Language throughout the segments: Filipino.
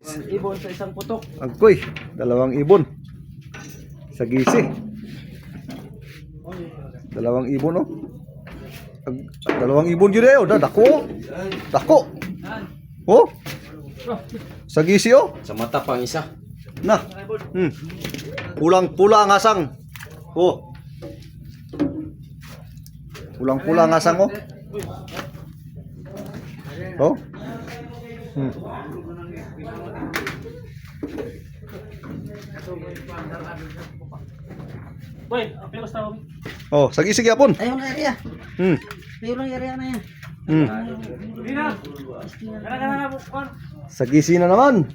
Ibon sa isang putok. Agkoy, dalawang ibon. Sa gisi. Dalawang ibon oh. Dalawang ibon yun eh. Oh, dako. Dako. Oh. Sa gisi oh. Sa mata pang isa. Nah. Pulang-pula ang asang. Oh. Pulang-pula ang asang oh. Oh. Boy, pero basta ako. Oh, sige apon. Ayaw na area. Ayaw na area na yan. Hindi na. Kana po. Sa gisi na naman.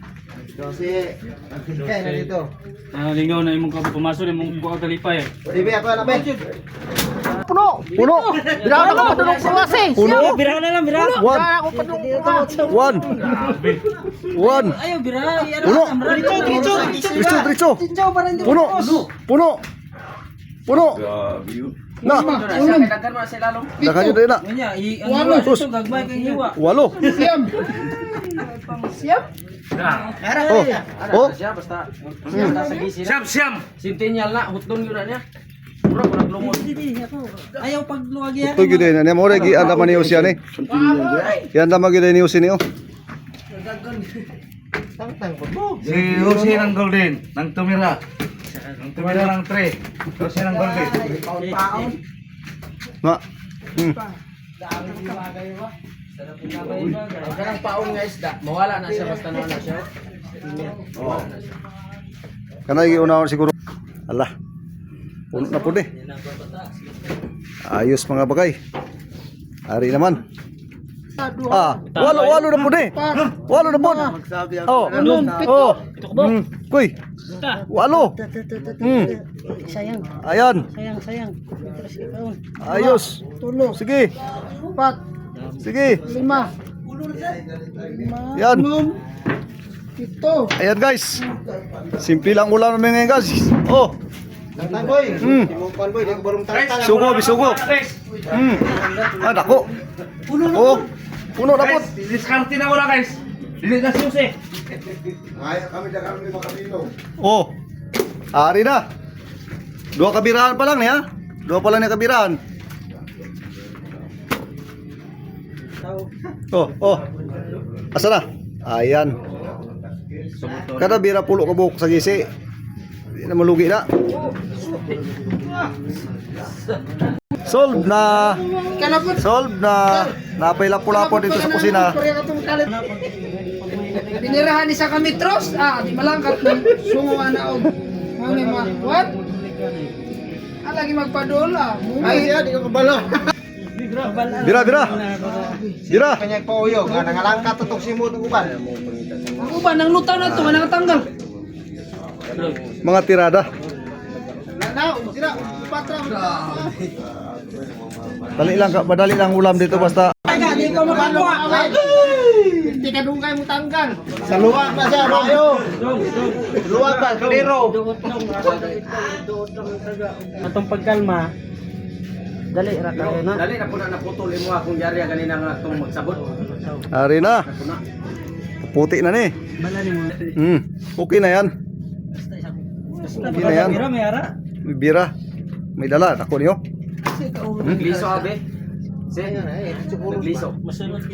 Kasi, ang tingkay na dito. Lingaw na imong kapo pumasok imong buka talipay. Bibi ako na be. Puno. Biraw na ko padulong sa wase. Puno. Biraw na lang, biraw. One. Ako padulong sa One. Ayaw, biraw. Puno. Diretso. Tinjaw pa rin. Puno. Na. Kadaghan mo sa lalong. Dakan yun na. Nya, ang hiwa dito gagmay kay hiwa. Walo. Siyam. Oh. Siya basta sa gisi. Siyam. Centennial na hutdon yun na niya. Murag lumot. Ayaw pagluwag yan. Ito yun din. Ano mo rin, anda man niyo siya ni. Anda man yun niyo siya niyo. Si Jose ng Golden, ng tumira. Ng tumira ng 3. Jose ng Golden. Na. Kanang paong nga isda, mawala na siya basta na siya. Kana iunaon siguro. Ala. Puno na po eh. Ayos mga bagay. Ari naman. Walo na po eh. Walo na po. Oh. Kuy. Walo. Sayang. Ayan. Sayang. Terus ikaw. Ayos. Tulo. Sige. 4. Sige. 5. Yan. 7. Ayan guys. Simple lang ulam namin ngayon guys. Oh. Boy. Timungkan boy, di ko barong tangtang. Bisugo. Dako. Oh. Puno na po. Diskarte na wala guys. Dili na si Jose. Oh. Ari na. Dua kabirahan pa lang niya. Dua pa lang niya kabirahan. Oh. Asa na? Ayan. Kada bira pulo ka buhok sa gisi. Hindi na malugi na. Solve na. Napay lapo-lapo dito sa kusina. Binirahan ni sa kamitros. Di malangkat ng sunguan na og. What? Lagi magpadola. Ay siya, di ko kabalo. Bira. Kanya po uyo, nga nangalangkat tutok si mo ng uban. Ang uban nang lutaw na to, nga tanggal. Mga tirada. Sira, patra. Madali lang ulam dito basta. Di ko makakuha. Hindi ka dungkay mo tanggal. Sa luwag na siya, bayo. Luwag ka, kliro. Atong pagkalma. Dali ra kayo na. Dali na po na naputol imo akong yari ganina nga itong magsabot. Ari na. Puti na ni. Okay na yan. Okay na yan. Bira may ara. May bira. May dala. Ako niyo. Nagliso abe. Nagliso. Masunod